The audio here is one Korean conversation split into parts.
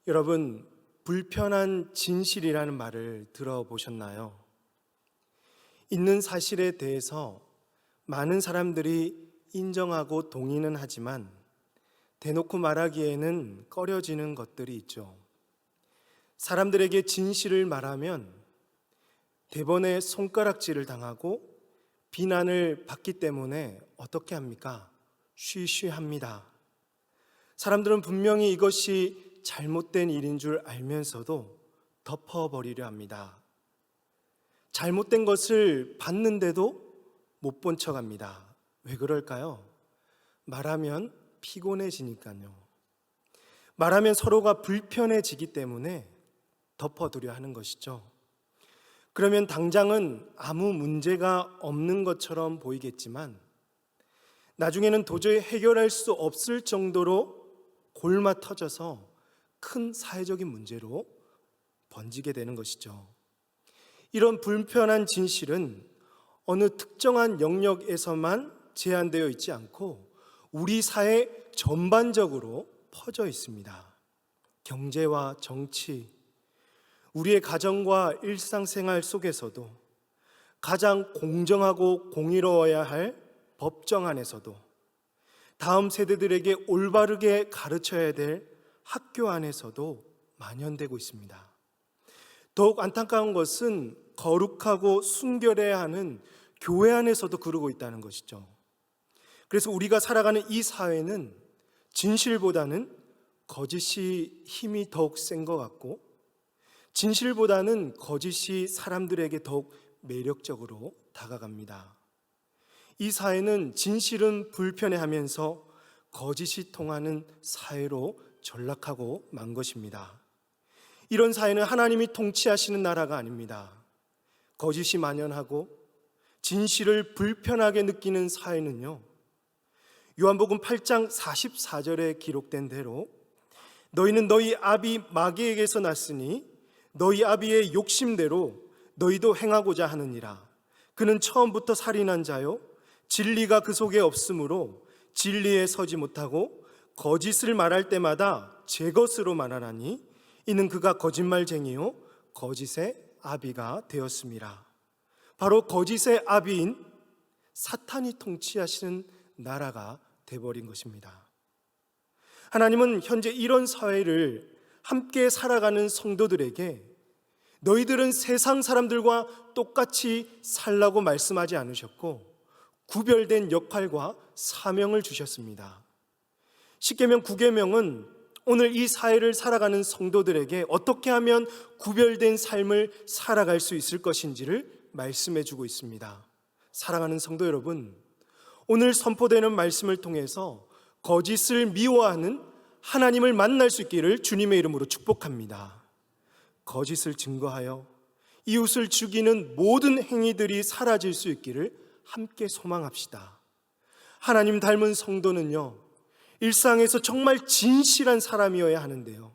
여러분, 불편한 진실이라는 말을 들어보셨나요? 있는 사실에 대해서 많은 사람들이 인정하고 동의는 하지만 대놓고 말하기에는 꺼려지는 것들이 있죠. 사람들에게 진실을 말하면 대번에 손가락질을 당하고 비난을 받기 때문에 어떻게 합니까? 쉬쉬합니다. 사람들은 분명히 이것이 잘못된 일인 줄 알면서도 덮어버리려 합니다. 잘못된 것을 봤는데도 못 본 척합니다. 왜 그럴까요? 말하면 피곤해지니까요. 말하면 서로가 불편해지기 때문에 덮어두려 하는 것이죠. 그러면 당장은 아무 문제가 없는 것처럼 보이겠지만 나중에는 도저히 해결할 수 없을 정도로 골마 터져서 큰 사회적인 문제로 번지게 되는 것이죠. 이런 불편한 진실은 어느 특정한 영역에서만 제한되어 있지 않고 우리 사회 전반적으로 퍼져 있습니다. 경제와 정치, 우리의 가정과 일상생활 속에서도 가장 공정하고 공의로워야 할 법정 안에서도 다음 세대들에게 올바르게 가르쳐야 될 학교 안에서도 만연되고 있습니다. 더욱 안타까운 것은 거룩하고 순결해야 하는 교회 안에서도 그러고 있다는 것이죠. 그래서 우리가 살아가는 이 사회는 진실보다는 거짓이 힘이 더욱 센 것 같고 진실보다는 거짓이 사람들에게 더욱 매력적으로 다가갑니다. 이 사회는 진실은 불편해하면서 거짓이 통하는 사회로 전락하고 만 것입니다. 이런 사회는 하나님이 통치하시는 나라가 아닙니다. 거짓이 만연하고 진실을 불편하게 느끼는 사회는요, 요한복음 8장 44절에 기록된 대로 너희는 너희 아비 마귀에게서 났으니 너희 아비의 욕심대로 너희도 행하고자 하느니라. 그는 처음부터 살인한 자요 진리가 그 속에 없으므로 진리에 서지 못하고 거짓을 말할 때마다 제 것으로 말하나니 이는 그가 거짓말쟁이요 거짓의 아비가 되었습니다. 바로 거짓의 아비인 사탄이 통치하시는 나라가 되어버린 것입니다. 하나님은 현재 이런 사회를 함께 살아가는 성도들에게 너희들은 세상 사람들과 똑같이 살라고 말씀하지 않으셨고 구별된 역할과 사명을 주셨습니다. 십계명 9계명은 오늘 이 사회를 살아가는 성도들에게 어떻게 하면 구별된 삶을 살아갈 수 있을 것인지를 말씀해 주고 있습니다. 사랑하는 성도 여러분, 오늘 선포되는 말씀을 통해서 거짓을 미워하는 하나님을 만날 수 있기를 주님의 이름으로 축복합니다. 거짓을 증거하여 이웃을 죽이는 모든 행위들이 사라질 수 있기를 함께 소망합시다. 하나님 닮은 성도는요, 일상에서 정말 진실한 사람이어야 하는데요,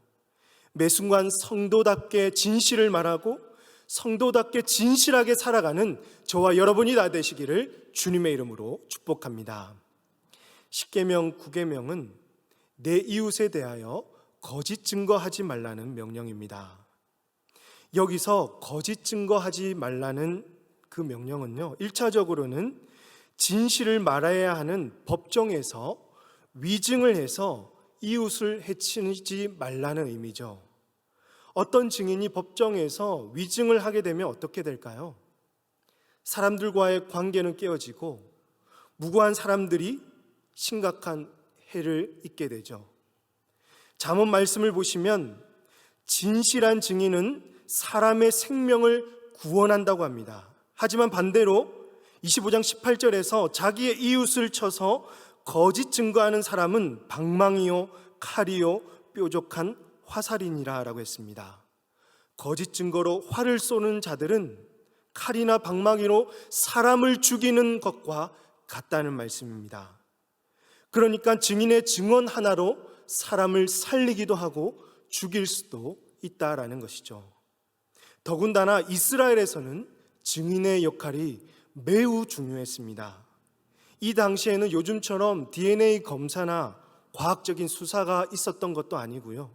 매 순간 성도답게 진실을 말하고 성도답게 진실하게 살아가는 저와 여러분이 다 되시기를 주님의 이름으로 축복합니다. 십계명 9계명은 내 이웃에 대하여 거짓 증거하지 말라는 명령입니다. 여기서 거짓 증거하지 말라는 그 명령은요, 1차적으로는 진실을 말해야 하는 법정에서 위증을 해서 이웃을 해치지 말라는 의미죠. 어떤 증인이 법정에서 위증을 하게 되면 어떻게 될까요? 사람들과의 관계는 깨어지고 무고한 사람들이 심각한 해를 입게 되죠. 잠언 말씀을 보시면 진실한 증인은 사람의 생명을 구원한다고 합니다. 하지만 반대로 25장 18절에서 자기의 이웃을 쳐서 거짓 증거하는 사람은 방망이요 칼이요 뾰족한 화살이니라 라고 했습니다. 거짓 증거로 활을 쏘는 자들은 칼이나 방망이로 사람을 죽이는 것과 같다는 말씀입니다. 그러니까 증인의 증언 하나로 사람을 살리기도 하고 죽일 수도 있다라는 것이죠. 더군다나 이스라엘에서는 증인의 역할이 매우 중요했습니다. 이 당시에는 요즘처럼 DNA 검사나 과학적인 수사가 있었던 것도 아니고요,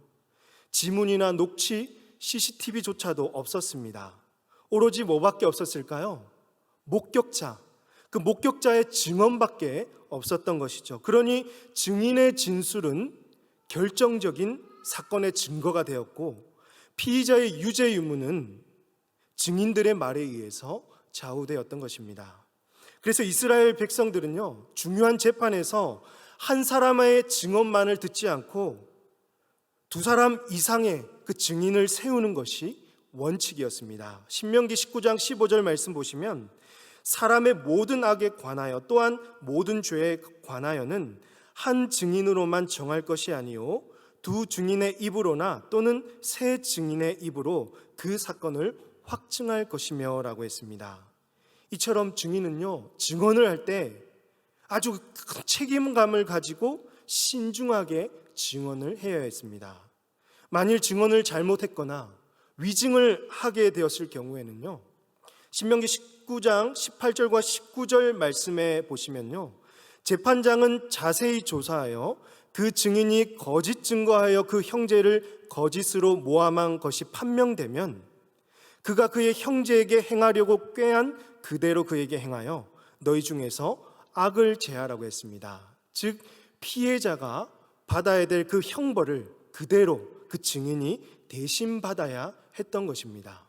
지문이나 녹취, CCTV조차도 없었습니다. 오로지 뭐밖에 없었을까요? 목격자, 그 목격자의 증언밖에 없었던 것이죠. 그러니 증인의 진술은 결정적인 사건의 증거가 되었고, 피의자의 유죄 유무는 증인들의 말에 의해서 좌우되었던 것입니다. 그래서 이스라엘 백성들은요, 중요한 재판에서 한 사람의 증언만을 듣지 않고 두 사람 이상의 그 증인을 세우는 것이 원칙이었습니다. 신명기 19장 15절 말씀 보시면, 사람의 모든 악에 관하여 또한 모든 죄에 관하여는 한 증인으로만 정할 것이 아니요 두 증인의 입으로나 또는 세 증인의 입으로 그 사건을 확증할 것이며 라고 했습니다. 이처럼 증인은요, 증언을 할 때 아주 큰 책임감을 가지고 신중하게 증언을 해야 했습니다. 만일 증언을 잘못했거나 위증을 하게 되었을 경우에는요, 신명기 19장 18절과 19절 말씀에 보시면요, 재판장은 자세히 조사하여 그 증인이 거짓 증거하여 그 형제를 거짓으로 모함한 것이 판명되면 그가 그의 형제에게 행하려고 꾀한 그대로 그에게 행하여 너희 중에서 악을 제하라고 했습니다. 즉 피해자가 받아야 될 그 형벌을 그대로 그 증인이 대신 받아야 했던 것입니다.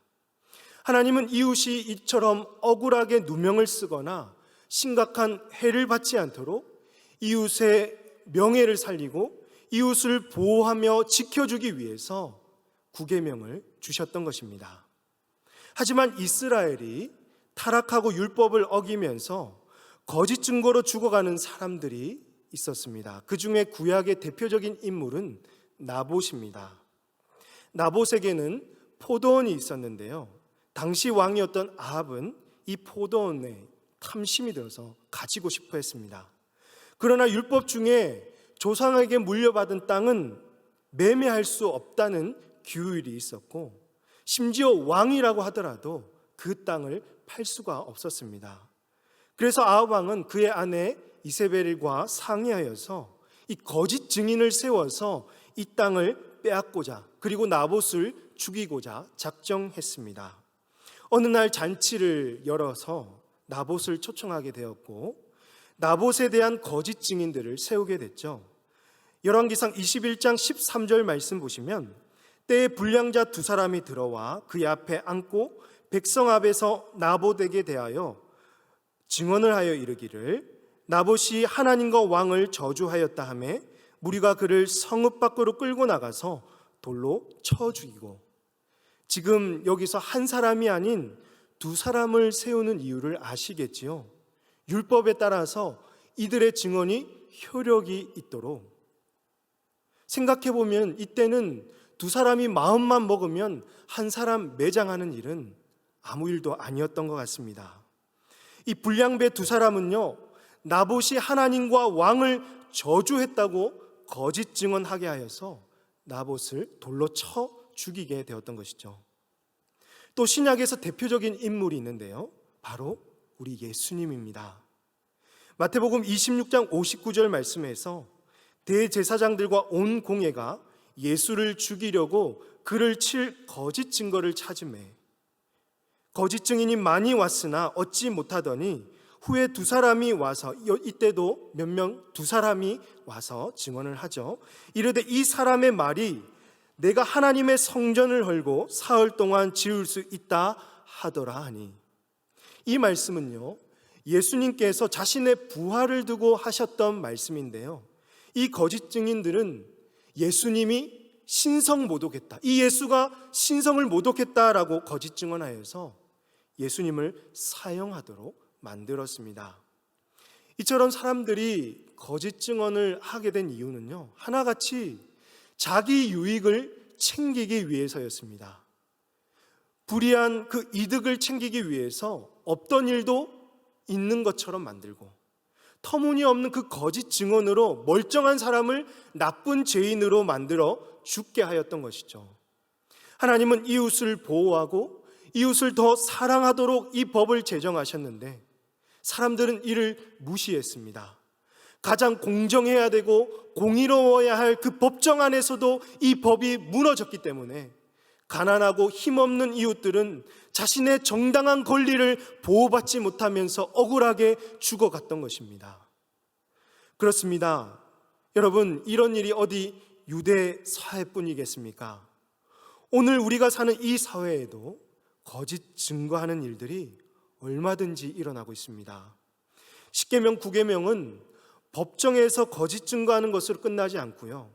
하나님은 이웃이 이처럼 억울하게 누명을 쓰거나 심각한 해를 받지 않도록 이웃의 명예를 살리고 이웃을 보호하며 지켜주기 위해서 구계명을 주셨던 것입니다. 하지만 이스라엘이 타락하고 율법을 어기면서 거짓 증거로 죽어가는 사람들이 있었습니다. 그 중에 구약의 대표적인 인물은 나봇입니다. 나봇에게는 포도원이 있었는데요, 당시 왕이었던 아합은 이 포도원에 탐심이 들어서 가지고 싶어 했습니다. 그러나 율법 중에 조상에게 물려받은 땅은 매매할 수 없다는 규율이 있었고, 심지어 왕이라고 하더라도 그 땅을 팔 수가 없었습니다. 그래서 아합 왕은 그의 아내 이세벨과 상의하여서 이 거짓 증인을 세워서 이 땅을 빼앗고자, 그리고 나봇을 죽이고자 작정했습니다. 어느 날 잔치를 열어서 나봇을 초청하게 되었고, 나봇에 대한 거짓 증인들을 세우게 됐죠. 열왕기상 21장 13절 말씀 보시면, 때에 불량자 두 사람이 들어와 그의 앞에 앉고 백성 앞에서 나봇에게 대하여 증언을 하여 이르기를, 나봇이 하나님과 왕을 저주하였다 하매 무리가 그를 성읍 밖으로 끌고 나가서 돌로 쳐 죽이고. 지금 여기서 한 사람이 아닌 두 사람을 세우는 이유를 아시겠지요? 율법에 따라서 이들의 증언이 효력이 있도록. 생각해보면 이때는 두 사람이 마음만 먹으면 한 사람 매장하는 일은 아무 일도 아니었던 것 같습니다. 이 불량배 두 사람은요, 나봇이 하나님과 왕을 저주했다고 거짓 증언하게 하여서 나봇을 돌로 쳐 죽이게 되었던 것이죠. 또 신약에서 대표적인 인물이 있는데요, 바로 우리 예수님입니다. 마태복음 26장 59절 말씀에서 대제사장들과 온 공회가 예수를 죽이려고 그를 칠 거짓 증거를 찾으매 거짓 증인이 많이 왔으나 얻지 못하더니 후에 두 사람이 와서, 이때도 두 사람이 와서 증언을 하죠. 이르되 이 사람의 말이 내가 하나님의 성전을 헐고 사흘 동안 지을 수 있다 하더라 하니, 이 말씀은요, 예수님께서 자신의 부활을 두고 하셨던 말씀인데요, 이 거짓 증인들은 예수님이 신성 모독했다, 이 예수가 신성을 모독했다라고 거짓 증언하여서 예수님을 사형하도록 만들었습니다. 이처럼 사람들이 거짓 증언을 하게 된 이유는요, 하나같이 자기 유익을 챙기기 위해서였습니다. 불이한 그 이득을 챙기기 위해서 없던 일도 있는 것처럼 만들고, 터무니없는 그 거짓 증언으로 멀쩡한 사람을 나쁜 죄인으로 만들어 죽게 하였던 것이죠. 하나님은 이웃을 보호하고 이웃을 더 사랑하도록 이 법을 제정하셨는데 사람들은 이를 무시했습니다. 가장 공정해야 되고 공의로워야 할 그 법정 안에서도 이 법이 무너졌기 때문에 가난하고 힘없는 이웃들은 자신의 정당한 권리를 보호받지 못하면서 억울하게 죽어갔던 것입니다. 그렇습니다. 여러분, 이런 일이 어디 유대 사회뿐이겠습니까? 오늘 우리가 사는 이 사회에도 거짓 증거하는 일들이 얼마든지 일어나고 있습니다. 십계명, 구계명은 법정에서 거짓 증거하는 것으로 끝나지 않고요,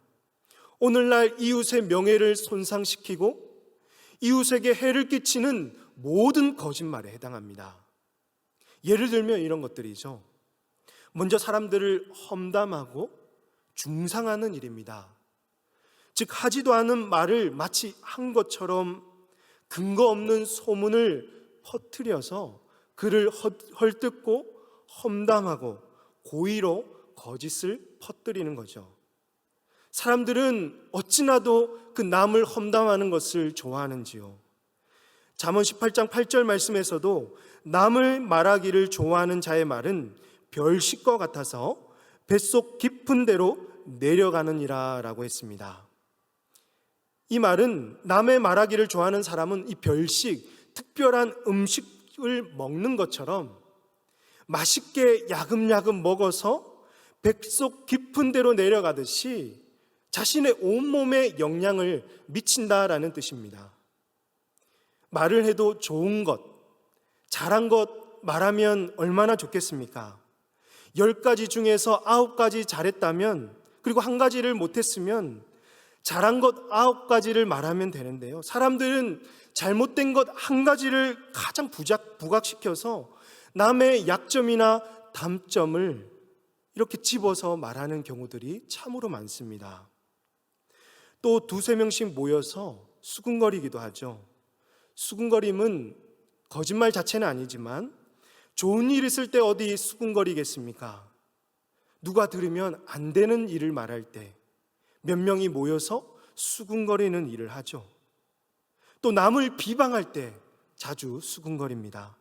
오늘날 이웃의 명예를 손상시키고 이웃에게 해를 끼치는 모든 거짓말에 해당합니다. 예를 들면 이런 것들이죠. 먼저 사람들을 험담하고 중상하는 일입니다. 즉, 하지도 않은 말을 마치 한 것처럼 근거 없는 소문을 퍼뜨려서 그를 헐뜯고 험담하고 고의로 거짓을 퍼뜨리는 거죠. 사람들은 어찌나도 그 남을 험담하는 것을 좋아하는지요. 잠언 18장 8절 말씀에서도 남을 말하기를 좋아하는 자의 말은 별식과 같아서 뱃속 깊은 데로 내려가느니라 라고 했습니다. 이 말은 남의 말하기를 좋아하는 사람은 이 별식, 특별한 음식을 먹는 것처럼 맛있게 야금야금 먹어서 뱃속 깊은 데로 내려가듯이 자신의 온몸에 영향을 미친다라는 뜻입니다. 말을 해도 좋은 것, 잘한 것 말하면 얼마나 좋겠습니까? 10가지 중에서 9가지 잘했다면, 그리고 한 가지를 못했으면 잘한 것 9가지를 말하면 되는데요, 사람들은 잘못된 것 한 가지를 가장 부각시켜서 남의 약점이나 단점을 이렇게 집어서 말하는 경우들이 참으로 많습니다. 또 2-3명씩 모여서 수군거리기도 하죠. 수군거림은 거짓말 자체는 아니지만 좋은 일 있을 때 어디 수군거리겠습니까? 누가 들으면 안 되는 일을 말할 때 몇 명이 모여서 수군거리는 일을 하죠. 또 남을 비방할 때 자주 수군거립니다.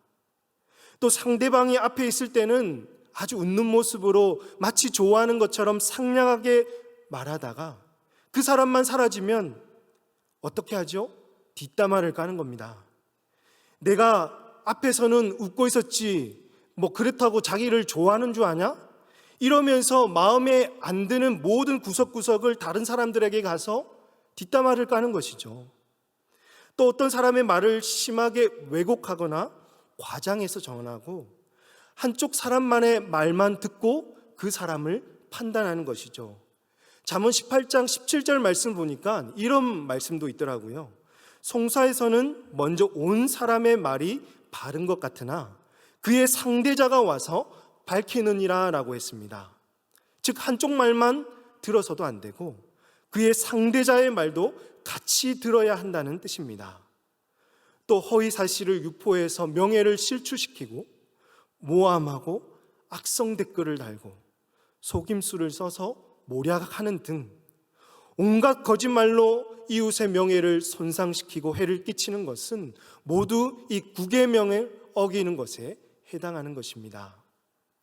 또 상대방이 앞에 있을 때는 아주 웃는 모습으로 마치 좋아하는 것처럼 상냥하게 말하다가 그 사람만 사라지면 어떻게 하죠? 뒷담화를 까는 겁니다. 내가 앞에서는 웃고 있었지, 뭐 그렇다고 자기를 좋아하는 줄 아냐? 이러면서 마음에 안 드는 모든 구석구석을 다른 사람들에게 가서 뒷담화를 까는 것이죠. 또 어떤 사람의 말을 심하게 왜곡하거나 과장해서 전하고 한쪽 사람만의 말만 듣고 그 사람을 판단하는 것이죠. 잠언 18장 17절 말씀 보니까 이런 말씀도 있더라고요. 송사에서는 먼저 온 사람의 말이 바른 것 같으나 그의 상대자가 와서 밝히느니라 라고 했습니다. 즉, 한쪽 말만 들어서도 안 되고 그의 상대자의 말도 같이 들어야 한다는 뜻입니다. 또 허위 사실을 유포해서 명예를 실추시키고 모함하고 악성 댓글을 달고 속임수를 써서 모략하는 등 온갖 거짓말로 이웃의 명예를 손상시키고 해를 끼치는 것은 모두 이 구계명을 어기는 것에 해당하는 것입니다.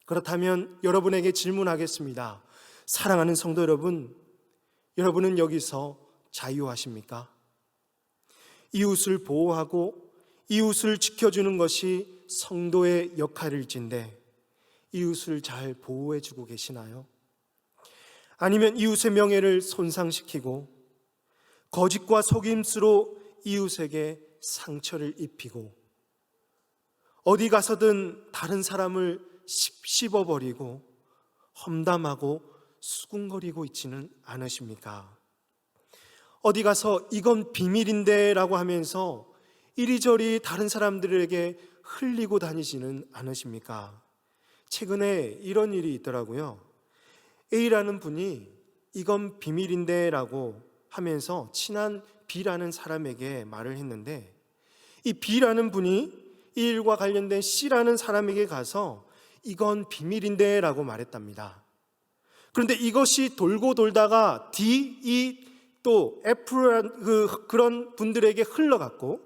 그렇다면 여러분에게 질문하겠습니다. 사랑하는 성도 여러분, 여러분은 여기서 자유하십니까? 이웃을 보호하고 이웃을 지켜주는 것이 성도의 역할일진데 이웃을 잘 보호해주고 계시나요? 아니면 이웃의 명예를 손상시키고 거짓과 속임수로 이웃에게 상처를 입히고 어디 가서든 다른 사람을 씹어버리고 험담하고 수군거리고 있지는 않으십니까? 어디 가서 이건 비밀인데 라고 하면서 이리저리 다른 사람들에게 흘리고 다니지는 않으십니까? 최근에 이런 일이 있더라고요. A라는 분이 이건 비밀인데 라고 하면서 친한 B라는 사람에게 말을 했는데 이 B라는 분이 이 일과 관련된 C라는 사람에게 가서 이건 비밀인데 라고 말했답니다. 그런데 이것이 돌고 돌다가 D, E, 또 F라는 그런 분들에게 흘러갔고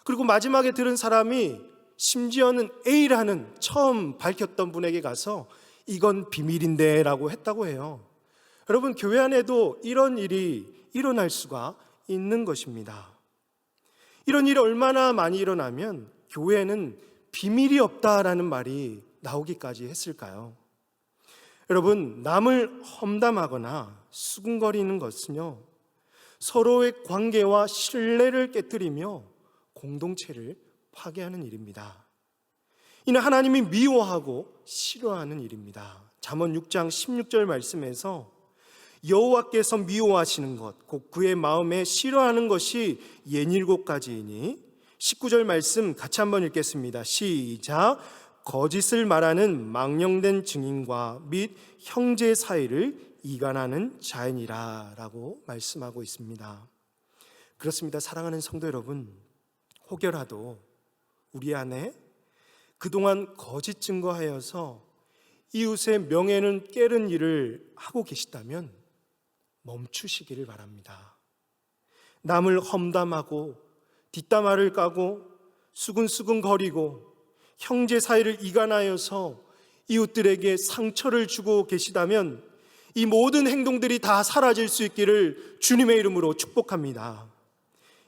그리고 마지막에 들은 사람이 심지어는 A라는 처음 밝혔던 분에게 가서 이건 비밀인데 라고 했다고 해요. 여러분, 교회 안에도 이런 일이 일어날 수가 있는 것입니다. 이런 일이 얼마나 많이 일어나면 교회에는 비밀이 없다라는 말이 나오기까지 했을까요? 여러분, 남을 험담하거나 수군거리는 것은요, 서로의 관계와 신뢰를 깨뜨리며 공동체를 파괴하는 일입니다. 이는 하나님이 미워하고 싫어하는 일입니다. 잠언 6장 16절 말씀에서 여호와께서 미워하시는 것, 곧 그의 마음에 싫어하는 것이 67가지이니 19절 말씀 같이 한번 읽겠습니다. 시작. 거짓을 말하는 망령된 증인과 및 형제 사이를 이간하는 자이니라 라고 말씀하고 있습니다. 그렇습니다. 사랑하는 성도 여러분, 혹여라도 우리 안에 그동안 거짓 증거하여서 이웃의 명예는 깨는 일을 하고 계시다면 멈추시기를 바랍니다. 남을 험담하고 뒷담화를 까고 수근수근 거리고 형제 사이를 이간하여서 이웃들에게 상처를 주고 계시다면 이 모든 행동들이 다 사라질 수 있기를 주님의 이름으로 축복합니다.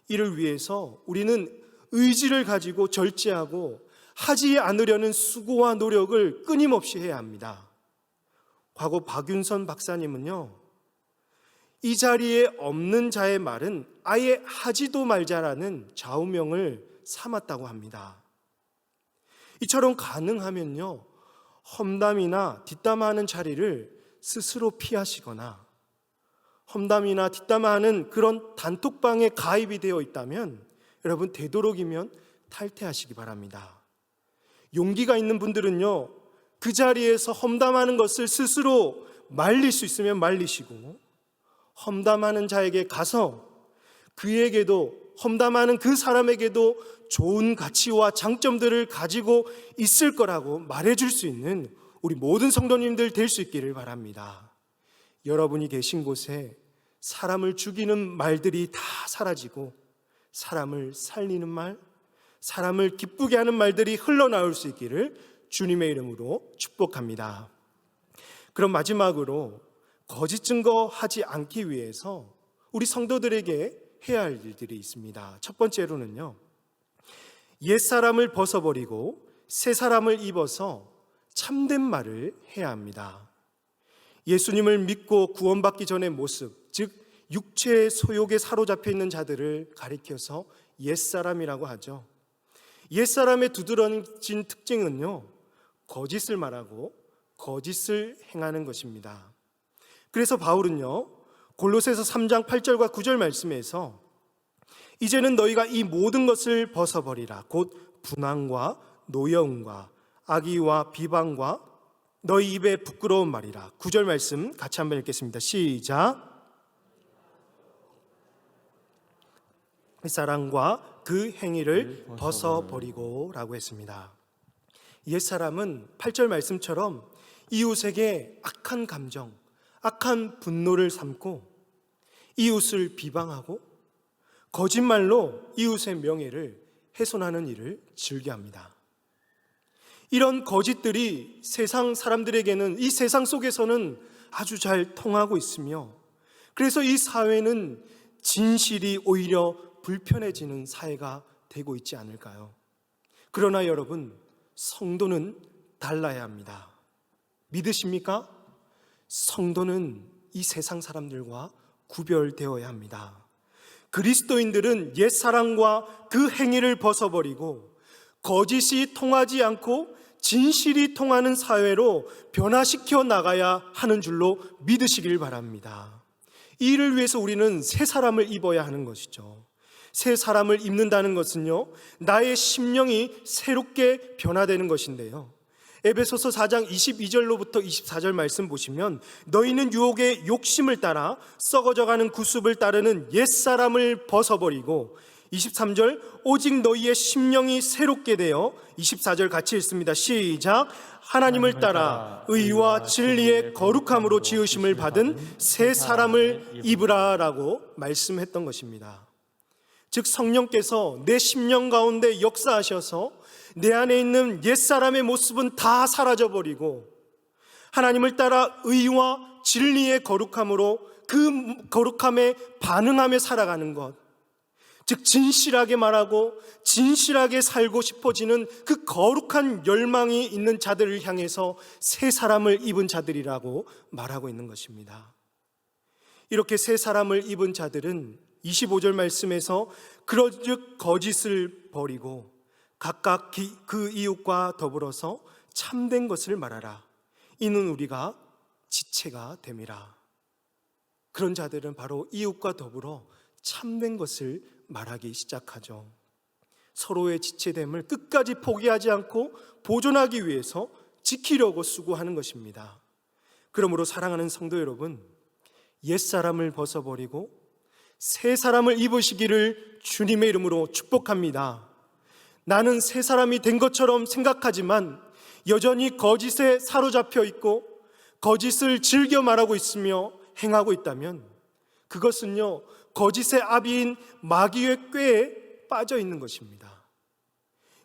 이를 위해서 우리는 의지를 가지고 절제하고 하지 않으려는 수고와 노력을 끊임없이 해야 합니다. 과거 박윤선 박사님은요, 이 자리에 없는 자의 말은 아예 하지도 말자라는 좌우명을 삼았다고 합니다. 이처럼 가능하면요, 험담이나 뒷담화하는 자리를 스스로 피하시거나 험담이나 뒷담화하는 그런 단톡방에 가입이 되어 있다면 여러분, 되도록이면 탈퇴하시기 바랍니다. 용기가 있는 분들은요, 그 자리에서 험담하는 것을 스스로 말릴 수 있으면 말리시고, 험담하는 자에게 가서 그에게도, 험담하는 그 사람에게도 좋은 가치와 장점들을 가지고 있을 거라고 말해줄 수 있는 우리 모든 성도님들 될 수 있기를 바랍니다. 여러분이 계신 곳에 사람을 죽이는 말들이 다 사라지고 사람을 살리는 말, 사람을 기쁘게 하는 말들이 흘러나올 수 있기를 주님의 이름으로 축복합니다. 그럼 마지막으로 거짓 증거하지 않기 위해서 우리 성도들에게 해야 할 일들이 있습니다. 첫 번째로는요, 옛사람을 벗어버리고 새 사람을 입어서 참된 말을 해야 합니다. 예수님을 믿고 구원받기 전의 모습, 즉 육체의 소욕에 사로잡혀 있는 자들을 가리켜서 옛사람이라고 하죠. 옛사람의 두드러진 특징은요, 거짓을 말하고 거짓을 행하는 것입니다. 그래서 바울은요, 골로새서 3장 8절과 9절 말씀에서 이제는 너희가 이 모든 것을 벗어버리라. 곧 분항과 노여움과 악의와 비방과 너희 입에 부끄러운 말이라. 9절 말씀 같이 한번 읽겠습니다. 시작. 사랑과 그 행위를 벗어버리고 라고 했습니다. 옛사람은 8절 말씀처럼 이웃에게 악한 감정, 악한 분노를 삼고 이웃을 비방하고 거짓말로 이웃의 명예를 훼손하는 일을 즐겨합니다. 이런 거짓들이 세상 사람들에게는, 이 세상 속에서는 아주 잘 통하고 있으며, 그래서 이 사회는 진실이 오히려 불편해지는 사회가 되고 있지 않을까요? 그러나 여러분, 성도는 달라야 합니다. 믿으십니까? 성도는 이 세상 사람들과 구별되어야 합니다. 그리스도인들은 옛사람과 그 행위를 벗어버리고 거짓이 통하지 않고 진실이 통하는 사회로 변화시켜 나가야 하는 줄로 믿으시길 바랍니다. 이 일을 위해서 우리는 새 사람을 입어야 하는 것이죠. 새 사람을 입는다는 것은요, 나의 심령이 새롭게 변화되는 것인데요, 에베소서 4장 22절로부터 24절 말씀 보시면 너희는 유혹의 욕심을 따라 썩어져가는 구습을 따르는 옛사람을 벗어버리고, 23절 오직 너희의 심령이 새롭게 되어, 24절 같이 읽습니다. 시작. 하나님을 따라 의와 진리의 거룩함으로 지으심을 받은 새 사람을 입으라 라고 말씀했던 것입니다. 즉 성령께서 내 심령 가운데 역사하셔서 내 안에 있는 옛사람의 모습은 다 사라져버리고 하나님을 따라 의와 진리의 거룩함으로 그 거룩함에 반응하며 살아가는 것, 즉 진실하게 말하고 진실하게 살고 싶어지는 그 거룩한 열망이 있는 자들을 향해서 새 사람을 입은 자들이라고 말하고 있는 것입니다. 이렇게 새 사람을 입은 자들은 25절 말씀에서 그러즉 거짓을 버리고 각각 그 이웃과 더불어서 참된 것을 말하라. 이는 우리가 지체가 됨이라. 그런 자들은 바로 이웃과 더불어 참된 것을 말하기 시작하죠. 서로의 지체됨을 끝까지 포기하지 않고 보존하기 위해서 지키려고 수고하는 것입니다. 그러므로 사랑하는 성도 여러분, 옛사람을 벗어버리고 새 사람을 입으시기를 주님의 이름으로 축복합니다. 나는 새 사람이 된 것처럼 생각하지만 여전히 거짓에 사로잡혀 있고 거짓을 즐겨 말하고 있으며 행하고 있다면 그것은요, 거짓의 아비인 마귀의 꾀에 빠져 있는 것입니다.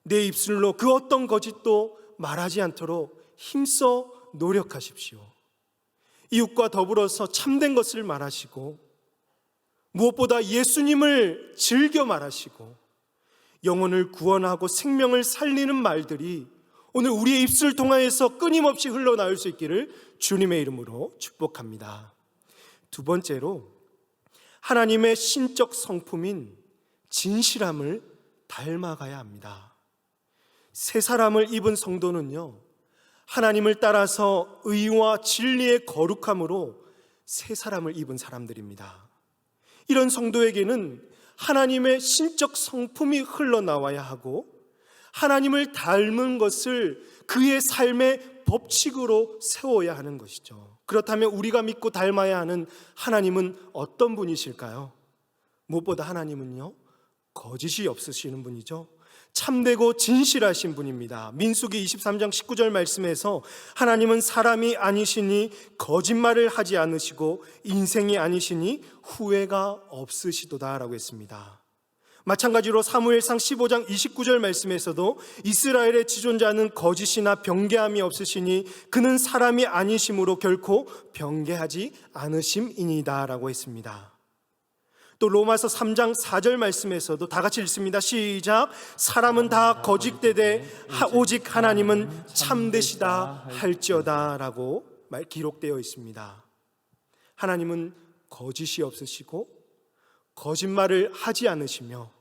내 입술로 그 어떤 거짓도 말하지 않도록 힘써 노력하십시오. 이웃과 더불어서 참된 것을 말하시고 무엇보다 예수님을 즐겨 말하시고 영혼을 구원하고 생명을 살리는 말들이 오늘 우리의 입술을 통하여서 끊임없이 흘러나올 수 있기를 주님의 이름으로 축복합니다. 두 번째로 하나님의 신적 성품인 진실함을 닮아가야 합니다. 새 사람을 입은 성도는요, 하나님을 따라서 의와 진리의 거룩함으로 새 사람을 입은 사람들입니다. 이런 성도에게는 하나님의 신적 성품이 흘러나와야 하고 하나님을 닮은 것을 그의 삶의 법칙으로 세워야 하는 것이죠. 그렇다면 우리가 믿고 닮아야 하는 하나님은 어떤 분이실까요? 무엇보다 하나님은요, 거짓이 없으시는 분이죠. 참되고 진실하신 분입니다. 민수기 23장 19절 말씀에서 하나님은 사람이 아니시니 거짓말을 하지 않으시고 인생이 아니시니 후회가 없으시도다 라고 했습니다. 마찬가지로 사무엘상 15장 29절 말씀에서도 이스라엘의 지존자는 거짓이나 변개함이 없으시니 그는 사람이 아니심으로 결코 변개하지 않으심이니이다 라고 했습니다. 또 로마서 3장 4절 말씀에서도 다 같이 읽습니다. 시작. 사람은 다 거짓되되 오직 하나님은 참되시다 할지어다 라고 기록되어 있습니다. 하나님은 거짓이 없으시고 거짓말을 하지 않으시며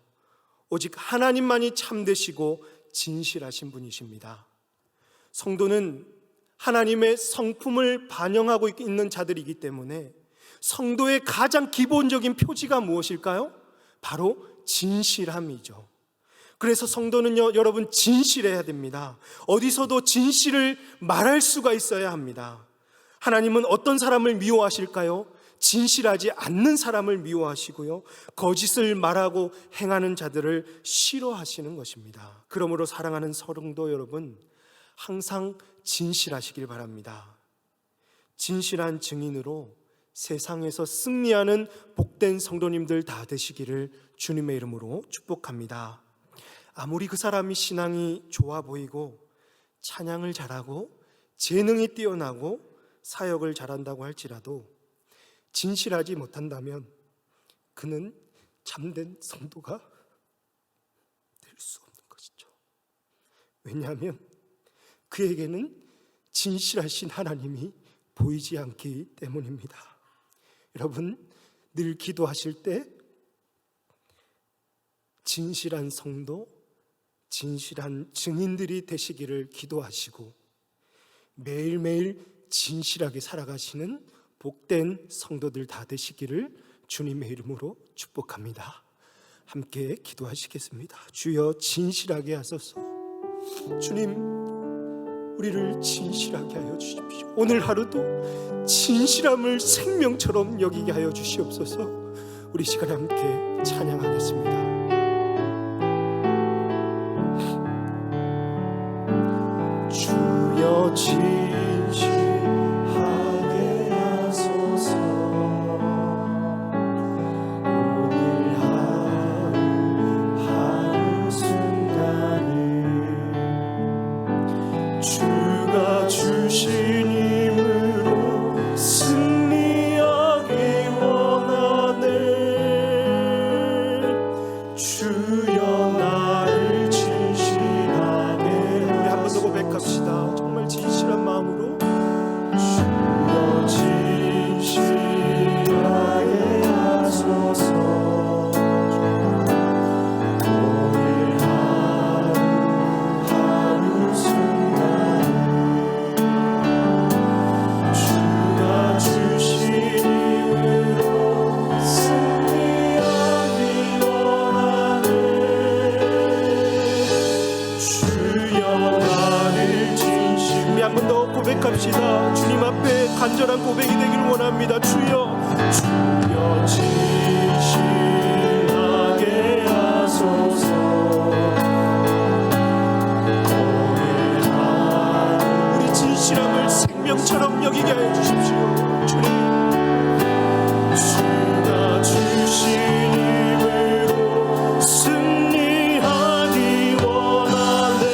오직 하나님만이 참되시고 진실하신 분이십니다. 성도는 하나님의 성품을 반영하고 있는 자들이기 때문에 성도의 가장 기본적인 표지가 무엇일까요? 바로 진실함이죠. 그래서 성도는요, 여러분 진실해야 됩니다. 어디서도 진실을 말할 수가 있어야 합니다. 하나님은 어떤 사람을 미워하실까요? 진실하지 않는 사람을 미워하시고요, 거짓을 말하고 행하는 자들을 싫어하시는 것입니다. 그러므로 사랑하는 성도 여러분, 항상 진실하시길 바랍니다. 진실한 증인으로 세상에서 승리하는 복된 성도님들 다 되시기를 주님의 이름으로 축복합니다. 아무리 그 사람이 신앙이 좋아 보이고 찬양을 잘하고 재능이 뛰어나고 사역을 잘한다고 할지라도 진실하지 못한다면 그는 참된 성도가 될 수 없는 것이죠. 왜냐하면 그에게는 진실하신 하나님이 보이지 않기 때문입니다. 여러분, 늘 기도하실 때 진실한 성도, 진실한 증인들이 되시기를 기도하시고 매일매일 진실하게 살아가시는 복된 성도들 다 되시기를 주님의 이름으로 축복합니다. 함께 기도하시겠습니다. 주여 진실하게 하소서. 주님, 우리를 진실하게 하여 주십시오. 오늘 하루도 진실함을 생명처럼 여기게 하여 주시옵소서. 우리 시간 함께 찬양하겠습니다. 주여 진실하게 하소서. 오늘 하루 순간을 주가 주신 힘 주여 나를 진실하게 우리 한 번 더 고백합시다. 정말 진실한 마음으로 주여 진실하게 하소서. 오늘 하루 순간을 주가 주신 힘으로 승리하기 원하네. 주여 나를 진실 우리 한 번 더 고백합시다. 주님 앞에 간절한 고백이 되기를 원합니다. 주여 진실하게 하소서. 오늘 하루 우리 진실함을 생명처럼 여기게 하여 주십시오. 주님 주가 주신 힘으로 승리하기 원하네.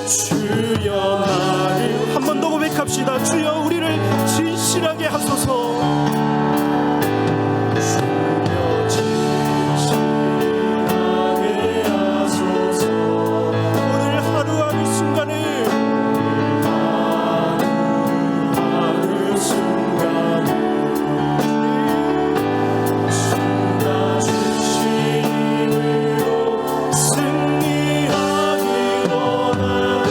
주여 나를 한 번 더 고백합시다. 주여 우리를 진실하게 하소서. 주여 진실하게 하소서. 오늘 하루하루 순간을 하루하루 순간을 주가 주신 힘으로 승리하기 원하네.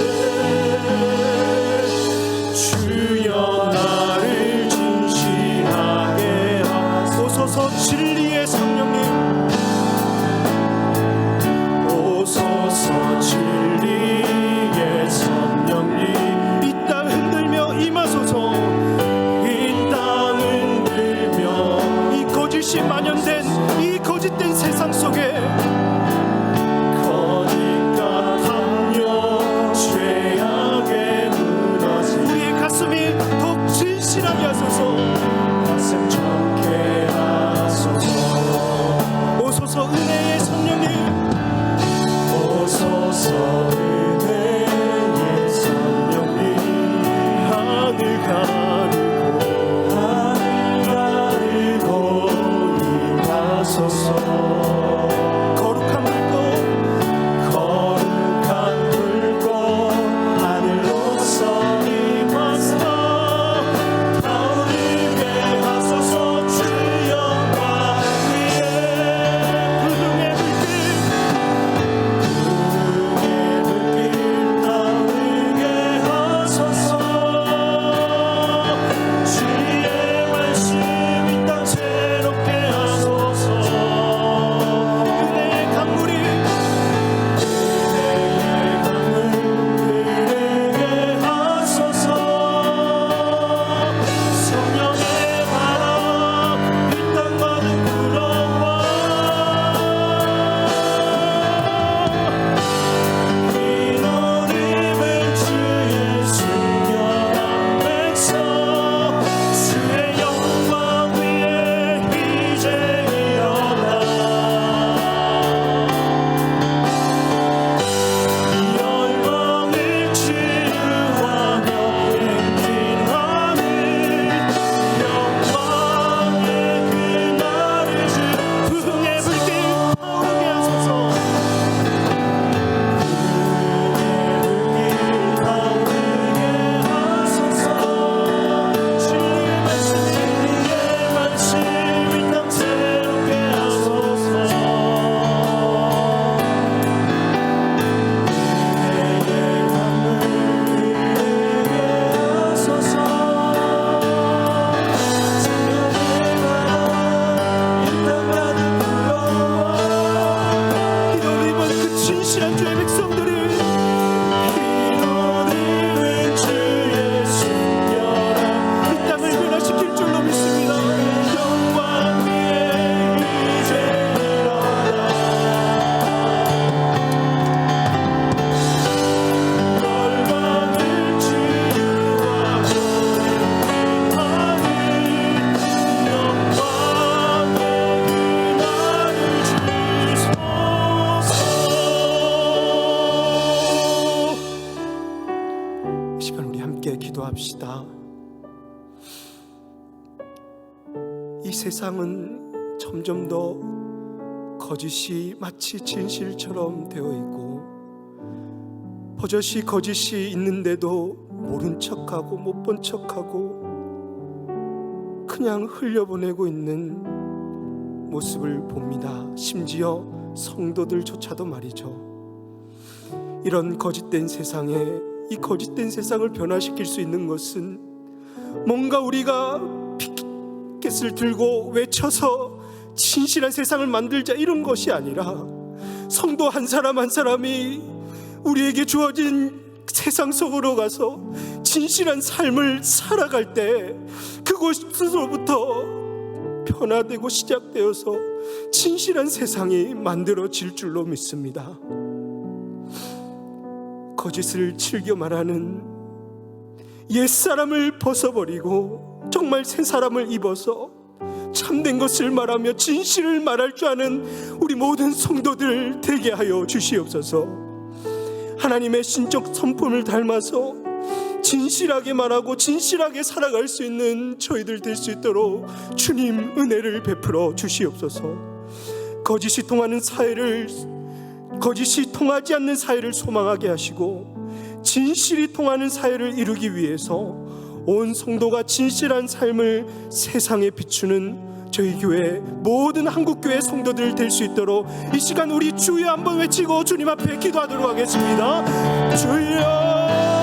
주여 나를 진실하게 하소서. 진리의 성령님 오소서. 진리의 성령님 이 땅 흔들며 임하소서. 이 땅 흔들며 이 거짓이 만연된 이 거짓된 세상 속에 거짓과 탐욕 죄악에 무너진 우리의 가슴이 더욱 진실하게 하소서. 가슴 좁게 하소서. 오소서 은혜의 성령님 오소서. 은혜의 성령님 하늘 가르고 임하소서. 거룩한 불꽃 하늘로서 임하사 타오르게 하소서. 주여 위에 불등의 불길 타오르게 하소서. 주의 말씀 이 땅 새롭게 하소서. 은혜의 강물이 흐르게 하소서. 성령의 바람 이 땅 가득 불어와 흰 옷 입은 주의 순결한 백성 주의 영광 위에 이제 일어나 열방을 치유하며 햇빛 하늘 영광의 그날을 주 부흥의 불길 타오르게 하소서. 진리의 말씀 이 땅 새롭게 하소서. 흰옷 입은 그 진실한 주의 백성들을 흰옷 입은 주의 순결한 이 땅을 변화시킬 줄로 믿습니다. 영광 위에 이제 일어나 열방을 치유하며 이 시간 우리 함께 기도합시다. 이 세상은 점점 더 거짓이 마치 진실처럼 되어 있고, 버젓이 거짓이 있는데도 모른 척하고 못 본 척하고 그냥 흘려보내고 있는 모습을 봅니다. 심지어 성도들조차도 말이죠. 이런 거짓된 세상에, 이 거짓된 세상을 변화시킬 수 있는 것은 뭔가 우리가 피켓을 들고 외쳐서 진실한 세상을 만들자 이런 것이 아니라, 성도 한 사람 한 사람이 우리에게 주어진 세상 속으로 가서 진실한 삶을 살아갈 때 그곳으로부터 변화되고 시작되어서 진실한 세상이 만들어질 줄로 믿습니다. 거짓을 즐겨 말하는 옛사람을 벗어버리고 정말 새 사람을 입어서 참된 것을 말하며 진실을 말할 줄 아는 우리 모든 성도들 되게 하여 주시옵소서. 하나님의 신적 성품을 닮아서 진실하게 말하고 진실하게 살아갈 수 있는 저희들 될 수 있도록 주님 은혜를 베풀어 주시옵소서. 거짓이 통하지 않는 사회를 소망하게 하시고, 진실이 통하는 사회를 이루기 위해서 온 성도가 진실한 삶을 세상에 비추는 저희 교회 모든 한국교회 성도들 될 수 있도록 이 시간 우리 주여 한번 외치고 주님 앞에 기도하도록 하겠습니다. 주여.